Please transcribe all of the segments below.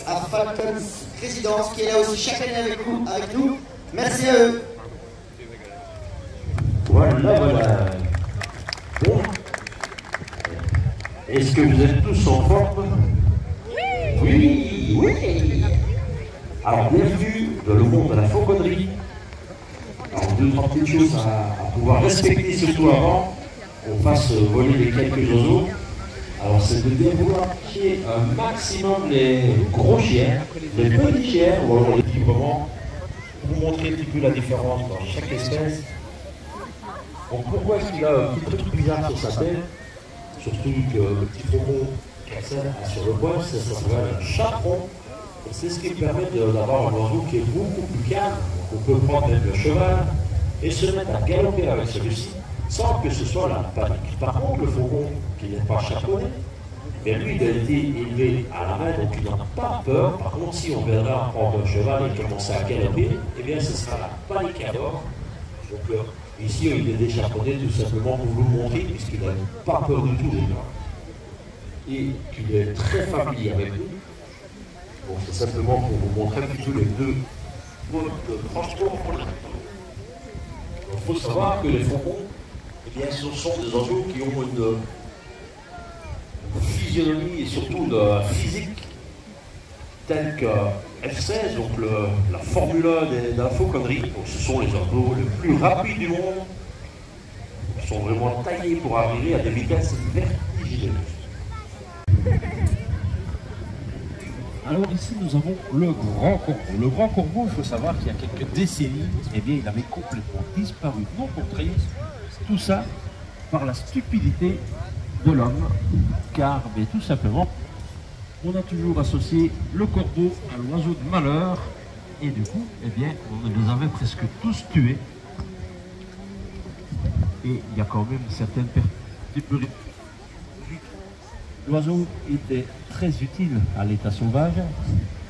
à Falcons Résidence qui est là aussi chaque année avec nous. Merci à eux. Voilà. Bon. Est-ce que vous êtes tous en forme? Oui, oui. Alors, bienvenue dans le monde de la fauconnerie. Alors, deux, trois petites choses à pouvoir respecter, surtout avant qu'on fasse voler les quelques oiseaux. Alors, c'est de bien vouloir pied un maximum les gros chiens, les petits chiens, ou alors les petits vraiment, pour vous montrer un petit peu la différence dans chaque espèce. Donc, pourquoi est-ce qu'il a un petit truc bizarre sur sa tête? Surtout que le petit faucon qu'Axel a sur le poil, ça s'appelle un chaperon. Et c'est ce qui permet d'avoir un oiseau qui est beaucoup plus calme. On peut prendre même le cheval et se mettre à galoper avec celui-ci sans que ce soit la panique. Par contre, le faucon qui n'est pas chaperonné, mais lui, il a été élevé à la main, donc il n'a pas peur. Par contre, si on viendra prendre un cheval et commencer à galoper, eh bien, ce sera la panique à bord. Donc, ici, il est déchaperonné tout simplement pour vous le montrer, puisqu'il n'a pas peur du tout des gens. Et qu'il est très familier avec nous. Bon, c'est simplement pour vous montrer un petit peu les deux modes de transport pour l'instant. Il faut savoir que les faucons, eh bien, ce sont des oiseaux qui ont une physionomie et surtout de physique telle que F16, donc la Formule 1 de la fauconnerie. Donc, ce sont les oiseaux les plus rapides du monde. Ils sont vraiment taillés pour arriver à des vitesses vertigineuses. Alors ici nous avons le grand corbeau. Le grand corbeau, il faut savoir qu'il y a quelques décennies, eh bien, il avait complètement disparu, non pour trahir, tout ça par la stupidité de l'homme, car tout simplement, on a toujours associé le corbeau à l'oiseau de malheur, et du coup, eh bien, on les avait presque tous tués. Et il y a quand même certaines personnes. L'oiseau était très utile à l'état sauvage,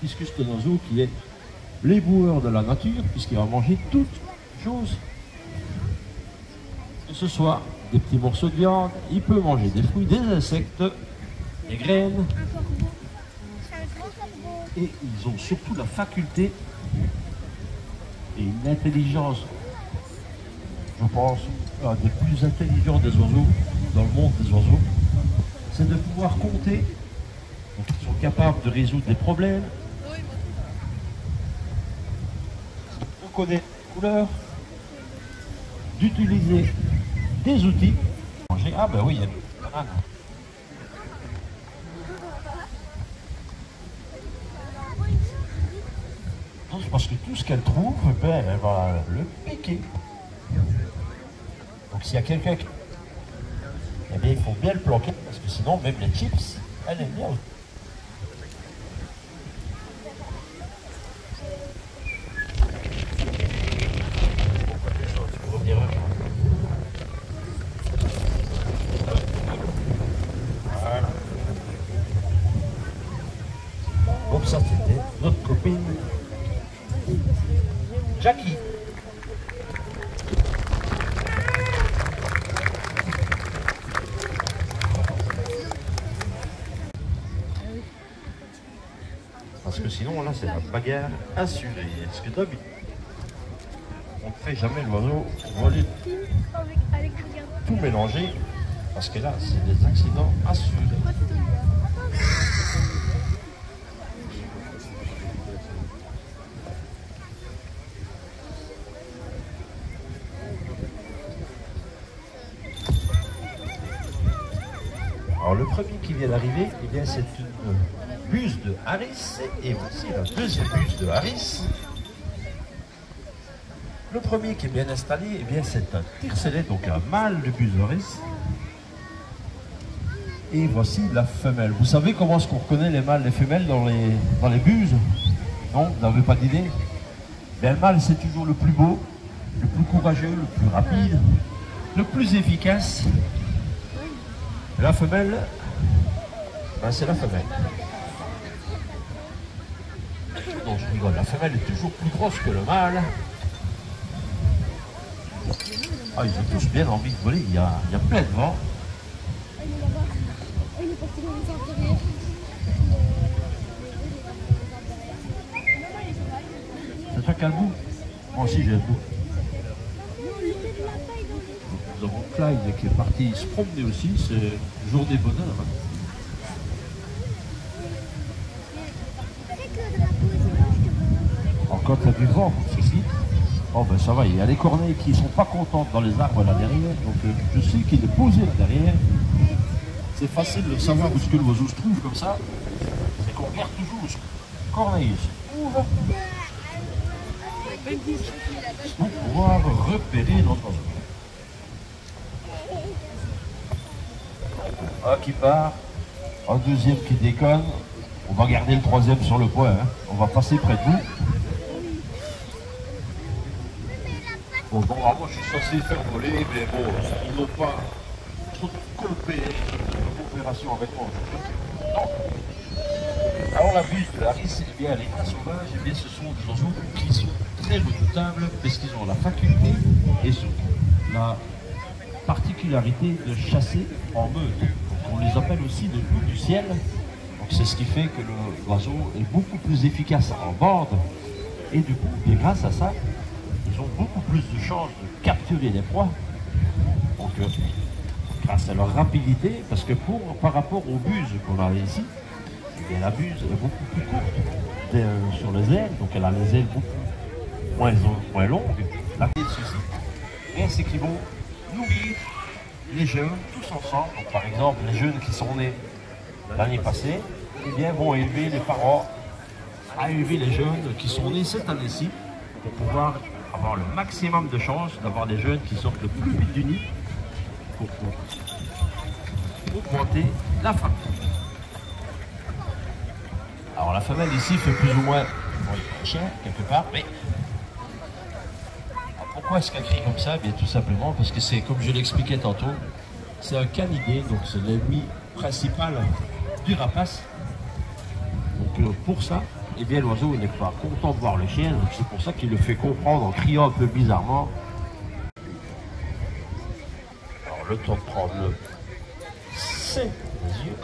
puisque c'est un oiseau qui est l'éboueur de la nature, puisqu'il va manger toutes choses. Que ce soit des petits morceaux de viande, il peut manger des fruits, des insectes, des graines. Et ils ont surtout la faculté et une intelligence, je pense, des plus intelligents des oiseaux, dans le monde des oiseaux. C'est de pouvoir compter, donc ils sont capables de résoudre des problèmes, de connaître les couleurs, d'utiliser des outils. Ah ben oui, il y a une banane. Donc, parce que tout ce qu'elle trouve, ben, elle va le piquer. Donc s'il y a quelqu'un qui... Eh bien, il faut bien le planquer, parce que sinon, même les chips, elle aime bien. Voilà. Donc ça, c'était notre copine Jackie. Parce que sinon, là, c'est la bagarre assurée. Est-ce que d'habitude, on ne fait jamais l'oiseau voler tout mélanger, parce que là, c'est des accidents assurés. Alors, le premier qui vient d'arriver, eh bien, c'est une buse de Harris, et aussi la deuxième buse de Harris. Le premier qui est bien installé, eh bien, c'est un tiercelet, donc un mâle de buse de Harris. Et voici la femelle. Vous savez comment est-ce qu'on reconnaît les mâles et les femelles dans les buses? Non, vous n'avez pas d'idée? Ben, le mâle, c'est toujours le plus beau, le plus courageux, le plus rapide, le plus efficace. La femelle, ben, c'est la femelle. Non, je rigole, la femelle est toujours plus grosse que le mâle. Ah, ils ont tous bien envie de voler, il y a plein de vent. Jacques a le bout. Moi aussi j'ai le bout. Nous avons Clyde qui est parti se promener aussi, c'est journée bonheur. Hein. Encore il y a du vent ici. Oh ben ça va, il y a les corneilles qui ne sont pas contentes dans les arbres là derrière, donc je sais qu'il est posé là derrière. C'est facile de savoir où ce que l'oiseau se trouve comme ça, c'est qu'on regarde toujours où ce corneille se trouve pour pouvoir repérer notre oiseau. Un qui part, un deuxième qui déconne, on va garder le troisième sur le point, hein. On va passer près de vous. Bon, normalement, je suis censé faire voler, mais bon, ils n'ont pas trop de coopération avec moi. Non. Alors, la buse de la Rice, eh bien, l'état sauvage, eh bien, ce sont des oiseaux qui sont très redoutables parce qu'ils ont la faculté et surtout la particularité de chasser en meute. Donc, on les appelle aussi des loups du ciel. Donc, c'est ce qui fait que l'oiseau est beaucoup plus efficace en bande. Et du coup, et grâce à ça, ils ont beaucoup plus de chances de capturer les proies. Donc, grâce à leur rapidité, parce que par rapport aux buses qu'on a ici, eh bien, la buse est beaucoup plus courte sur les ailes, donc elle a les ailes beaucoup moins longues. La clé de ceci, c'est qu'ils vont nourrir les jeunes tous ensemble. Donc, par exemple, les jeunes qui sont nés l'année passée, eh bien, vont élever les parents à élever les jeunes qui sont nés cette année-ci pour pouvoir avoir le maximum de chances d'avoir des jeunes qui sortent le plus vite du nid pour augmenter la famille. Alors la femelle ici fait plus ou moins chien quelque part, mais pourquoi est-ce qu'elle crie comme ça? Bien tout simplement parce que c'est, comme je l'expliquais tantôt, c'est un canidé, donc c'est l'ennemi principal du rapace. Donc pour ça, eh bien l'oiseau n'est pas content de voir le chien, donc c'est pour ça qu'il le fait comprendre en criant un peu bizarrement. Alors le temps de prendre le c'est les yeux.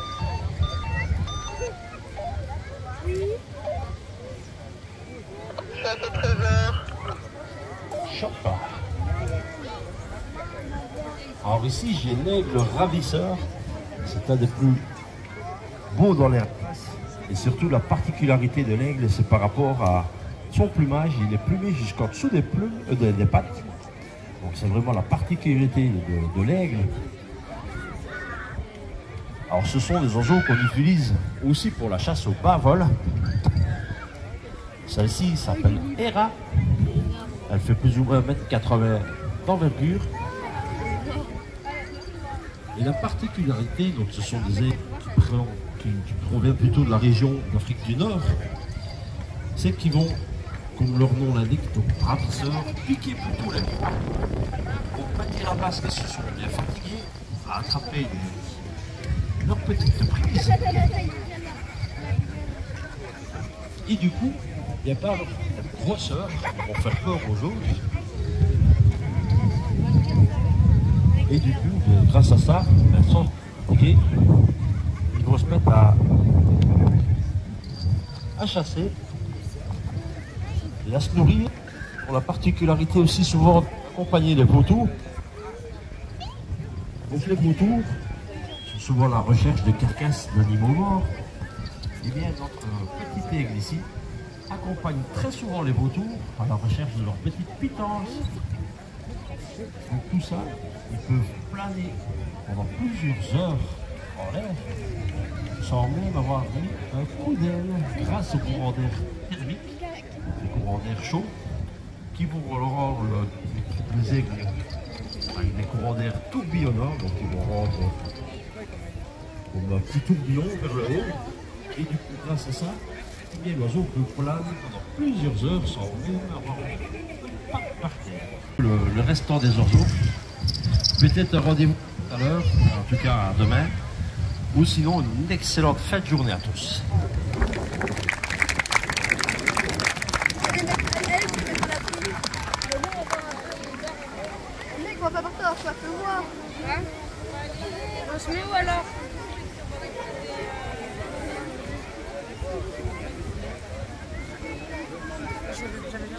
Ça fait 13 heures. Chopin. Alors ici j'ai l'aigle ravisseur, c'est un des plus beaux dans l'air. Et surtout la particularité de l'aigle, c'est par rapport à son plumage, il est plumé jusqu'en dessous des plumes, des pattes. Donc c'est vraiment la particularité de l'aigle. Alors ce sont des oiseaux qu'on utilise aussi pour la chasse au bas vol. Celle-ci s'appelle Hera. Elle fait plus ou moins 1,80 m d'envergure. Et la particularité, donc ce sont des aigles qui proviennent plutôt de la région d'Afrique du Nord, c'est qu'ils vont, comme leur nom l'indique, donc ravisseurs, piquer plutôt les proies. Aux petits rapaces qui se sont bien fatigués à attraper leur petite prise. Et du coup, il n'y a pas de grosseur pour faire peur aux autres. Et du coup, grâce à ça, elles sont fatiguées. Ils vont se mettre à chasser et à se nourrir. Pour la particularité aussi souvent d'accompagner les vautours. Donc les vautours sont souvent à la recherche de carcasses d'animaux morts. Et bien notre petit aigle ici accompagne très souvent les vautours à la recherche de leur petite pitance. Donc tout ça, ils peuvent planer pendant plusieurs heures en l'air sans même avoir mis un coup d'aile grâce au courant d'air thermique, le courant d'air chaud qui vont rendre les aigles avec des courants d'air tourbillonnants, donc ils vont rendre comme un petit tourbillon vers le haut. Et du coup, grâce à ça, eh bien, l'oiseau peut planer pendant plusieurs heures sans même avoir pas par terre. Le restant des oiseaux, peut-être un rendez-vous tout à l'heure, en tout cas demain, ou sinon une excellente fin de journée à tous. Mec, on va pas partir, ça peut voir. Hein? On se met où alors? J'avais bien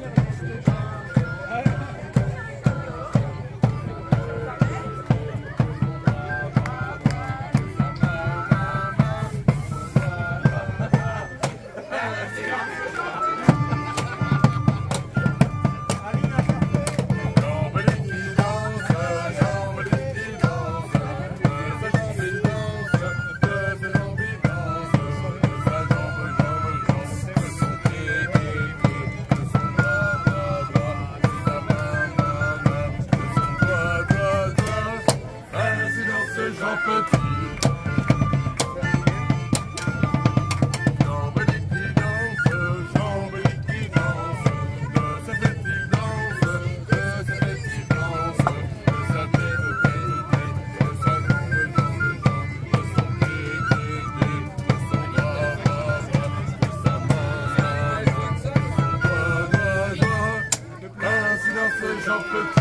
j'en peux plus.